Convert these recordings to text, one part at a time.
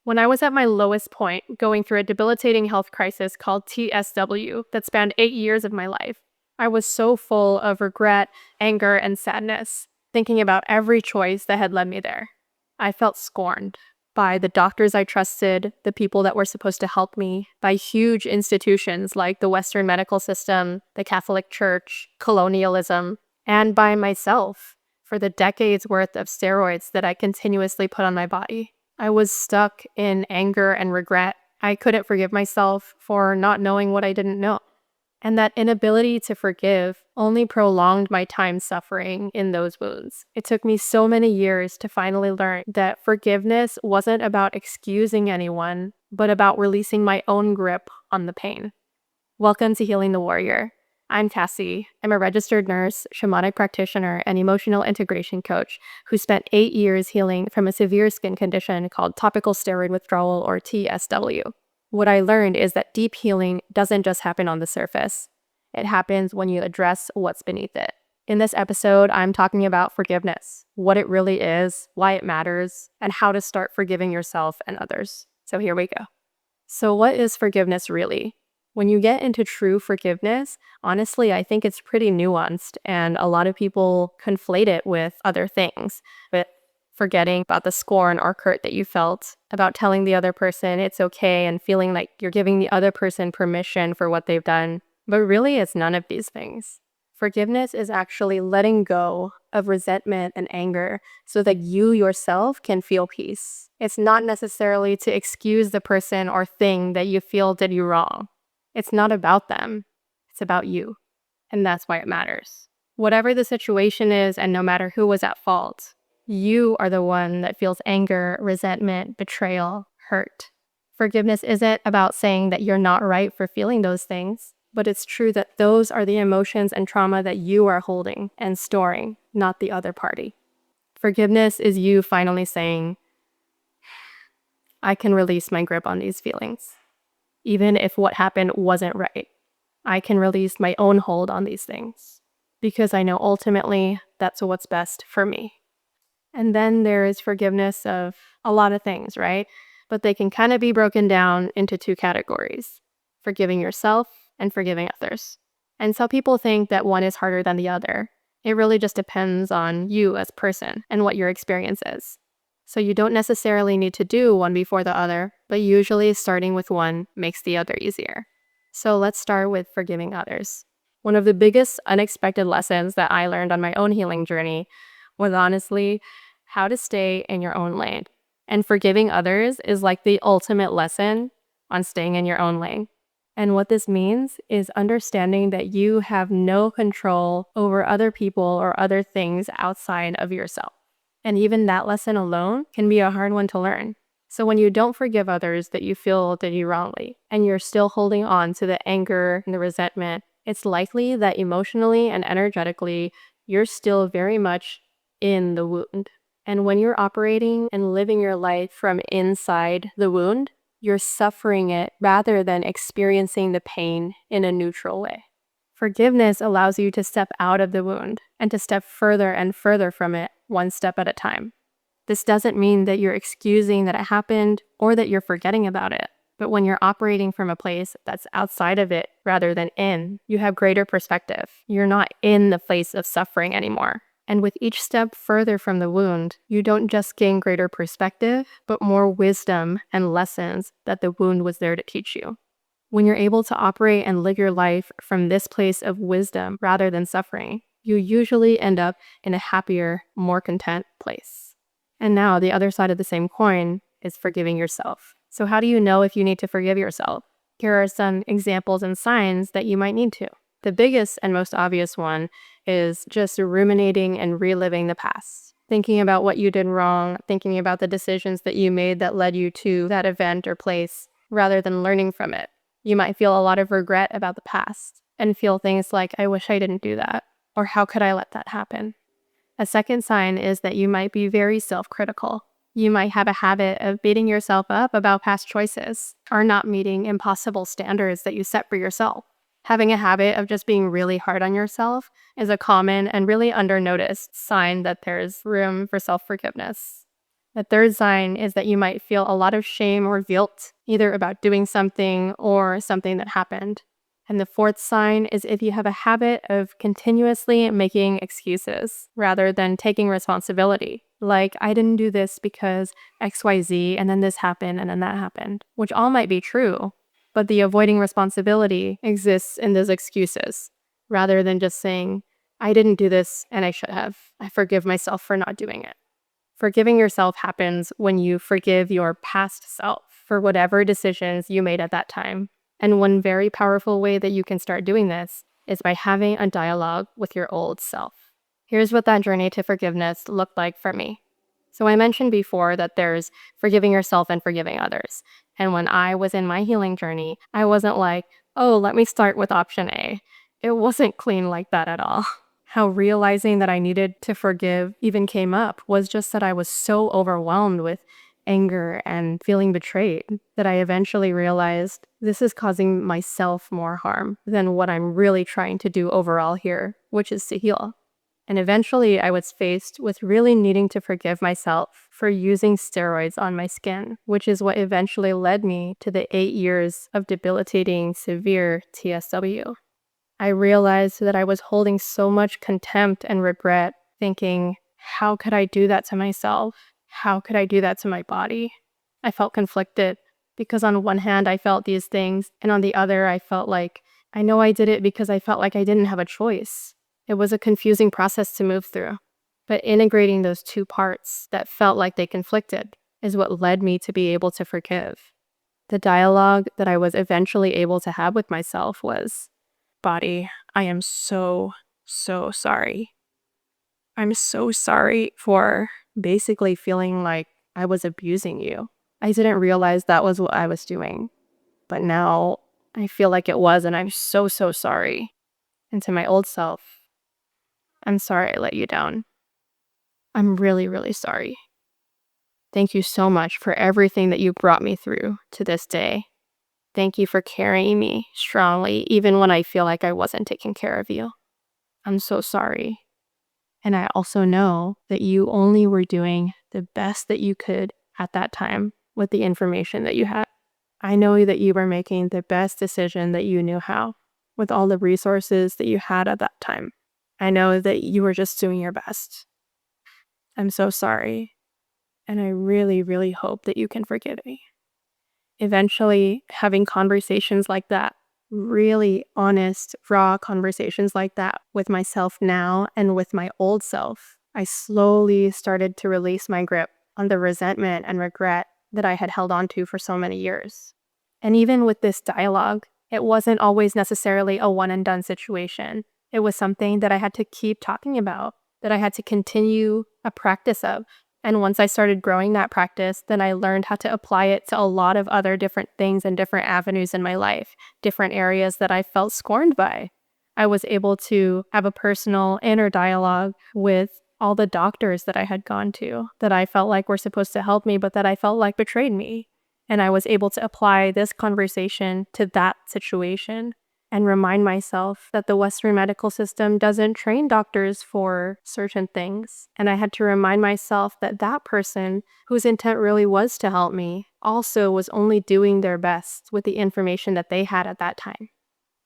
When I was at my lowest point, going through a debilitating health crisis called TSW that spanned 8 years of my life, I was so full of regret, anger, and sadness, thinking about every choice that had led me there. I felt scorned by the doctors I trusted, the people that were supposed to help me, by huge institutions like the Western medical system, the Catholic Church, colonialism, and by myself for the decades worth of steroids that I continuously put on my body. I was stuck in anger and regret. I couldn't forgive myself for not knowing what I didn't know. And that inability to forgive only prolonged my time suffering in those wounds. It took me so many years to finally learn that forgiveness wasn't about excusing anyone, but about releasing my own grip on the pain. Welcome to Healing the Warrior. I'm Cassie. I'm a registered nurse, shamanic practitioner, and emotional integration coach who spent 8 years healing from a severe skin condition called topical steroid withdrawal, or TSW. What I learned is that deep healing doesn't just happen on the surface. It happens when you address what's beneath it. In this episode, I'm talking about forgiveness, what it really is, why it matters, and how to start forgiving yourself and others. So here we go. So what is forgiveness really? When you get into true forgiveness, honestly, I think it's pretty nuanced, and a lot of people conflate it with other things. But forgetting about the scorn or hurt that you felt, about telling the other person it's okay and feeling like you're giving the other person permission for what they've done. But really, it's none of these things. Forgiveness is actually letting go of resentment and anger so that you yourself can feel peace. It's not necessarily to excuse the person or thing that you feel did you wrong. It's not about them. It's about you. And that's why it matters. Whatever the situation is, and no matter who was at fault, you are the one that feels anger, resentment, betrayal, hurt. Forgiveness isn't about saying that you're not right for feeling those things, but it's true that those are the emotions and trauma that you are holding and storing, not the other party. Forgiveness is you finally saying, I can release my grip on these feelings. Even if what happened wasn't right, I can release my own hold on these things because I know ultimately that's what's best for me. And then there is forgiveness of a lot of things, right? But they can kind of be broken down into 2 categories: forgiving yourself and forgiving others. And some people think that one is harder than the other. It really just depends on you as a person and what your experience is. So you don't necessarily need to do one before the other, but usually starting with one makes the other easier. So let's start with forgiving others. One of the biggest unexpected lessons that I learned on my own healing journey was honestly how to stay in your own lane. And forgiving others is like the ultimate lesson on staying in your own lane. And what this means is understanding that you have no control over other people or other things outside of yourself. And even that lesson alone can be a hard one to learn. So when you don't forgive others that you feel did you wrongly, and you're still holding on to the anger and the resentment, it's likely that emotionally and energetically, you're still very much in the wound. And when you're operating and living your life from inside the wound, you're suffering it rather than experiencing the pain in a neutral way. Forgiveness allows you to step out of the wound and to step further and further from it, one step at a time. This doesn't mean that you're excusing that it happened or that you're forgetting about it. But when you're operating from a place that's outside of it rather than in, you have greater perspective. You're not in the place of suffering anymore. And with each step further from the wound, you don't just gain greater perspective, but more wisdom and lessons that the wound was there to teach you. When you're able to operate and live your life from this place of wisdom rather than suffering, you usually end up in a happier, more content place. And now the other side of the same coin is forgiving yourself. So how do you know if you need to forgive yourself? Here are some examples and signs that you might need to. The biggest and most obvious one is just ruminating and reliving the past. Thinking about what you did wrong, thinking about the decisions that you made that led you to that event or place, rather than learning from it. You might feel a lot of regret about the past and feel things like, I wish I didn't do that, or how could I let that happen? A second sign is that you might be very self-critical. You might have a habit of beating yourself up about past choices or not meeting impossible standards that you set for yourself. Having a habit of just being really hard on yourself is a common and really under-noticed sign that there's room for self-forgiveness. The third sign is that you might feel a lot of shame or guilt, either about doing something or something that happened. And the fourth sign is if you have a habit of continuously making excuses rather than taking responsibility. Like, I didn't do this because XYZ, and then this happened, and then that happened, which all might be true, but the avoiding responsibility exists in those excuses rather than just saying, I didn't do this and I should have. I forgive myself for not doing it. Forgiving yourself happens when you forgive your past self for whatever decisions you made at that time. And one very powerful way that you can start doing this is by having a dialogue with your old self. Here's what that journey to forgiveness looked like for me. So I mentioned before that there's forgiving yourself and forgiving others. And when I was in my healing journey, I wasn't like, oh, let me start with option A. It wasn't clean like that at all. How realizing that I needed to forgive even came up was just that I was so overwhelmed with anger and feeling betrayed that I eventually realized this is causing myself more harm than what I'm really trying to do overall here, which is to heal. And eventually I was faced with really needing to forgive myself for using steroids on my skin, which is what eventually led me to the 8 years of debilitating severe TSW. I realized that I was holding so much contempt and regret, thinking, how could I do that to myself? How could I do that to my body? I felt conflicted because on one hand, I felt these things, and on the other, I felt like I know I did it because I felt like I didn't have a choice. It was a confusing process to move through, but integrating those two parts that felt like they conflicted is what led me to be able to forgive. The dialogue that I was eventually able to have with myself was, body, I am so sorry. I'm so sorry for basically feeling like I was abusing you. I didn't realize that was what I was doing, but now I feel like it was, and I'm so sorry. And to my old self, I'm sorry I let you down. I'm really sorry. Thank you so much for everything that you brought me through to this day. Thank you for carrying me strongly, even when I feel like I wasn't taking care of you. I'm so sorry. And I also know that you only were doing the best that you could at that time with the information that you had. I know that you were making the best decision that you knew how with all the resources that you had at that time. I know that you were just doing your best. I'm so sorry. And I really hope that you can forgive me. Eventually, having conversations like that, really honest, raw conversations like that with myself now and with my old self, I slowly started to release my grip on the resentment and regret that I had held on to for so many years. And even with this dialogue, it wasn't always necessarily a one and done situation. It was something that I had to keep talking about, that I had to continue a practice of. And once I started growing that practice, then I learned how to apply it to a lot of other different things and different avenues in my life, different areas that I felt scorned by. I was able to have a personal inner dialogue with all the doctors that I had gone to, that I felt like were supposed to help me, but that I felt like betrayed me. And I was able to apply this conversation to that situation and remind myself that the Western medical system doesn't train doctors for certain things. And I had to remind myself that that person whose intent really was to help me also was only doing their best with the information that they had at that time.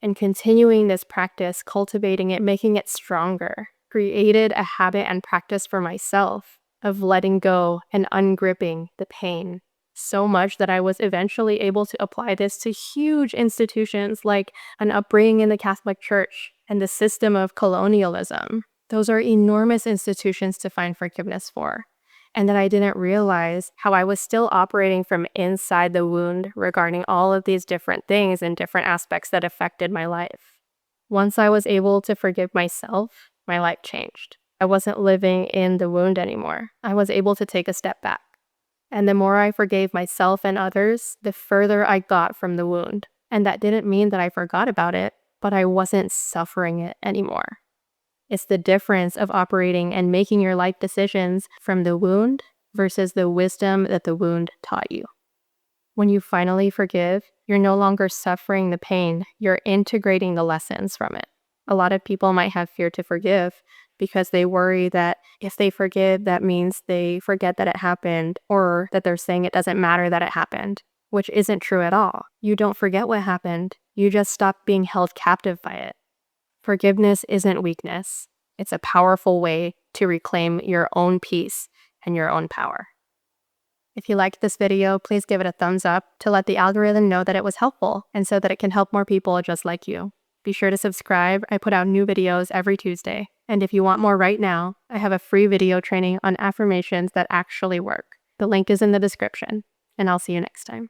And continuing this practice, cultivating it, making it stronger, created a habit and practice for myself of letting go and ungripping the pain. So much that I was eventually able to apply this to huge institutions like an upbringing in the Catholic Church and the system of colonialism. Those are enormous institutions to find forgiveness for. And that I didn't realize how I was still operating from inside the wound regarding all of these different things and different aspects that affected my life. Once I was able to forgive myself, my life changed. I wasn't living in the wound anymore. I was able to take a step back. And the more I forgave myself and others, the further I got from the wound. And that didn't mean that I forgot about it, but I wasn't suffering it anymore. It's the difference of operating and making your life decisions from the wound versus the wisdom that the wound taught you. When you finally forgive, you're no longer suffering the pain, you're integrating the lessons from it. A lot of people might have fear to forgive because they worry that if they forgive, that means they forget that it happened, or that they're saying it doesn't matter that it happened, which isn't true at all. You don't forget what happened. You just stop being held captive by it. Forgiveness isn't weakness. It's a powerful way to reclaim your own peace and your own power. If you liked this video, please give it a thumbs up to let the algorithm know that it was helpful and so that it can help more people just like you. Be sure to subscribe. I put out new videos every Tuesday. And if you want more right now, I have a free video training on affirmations that actually work. The link is in the description, and I'll see you next time.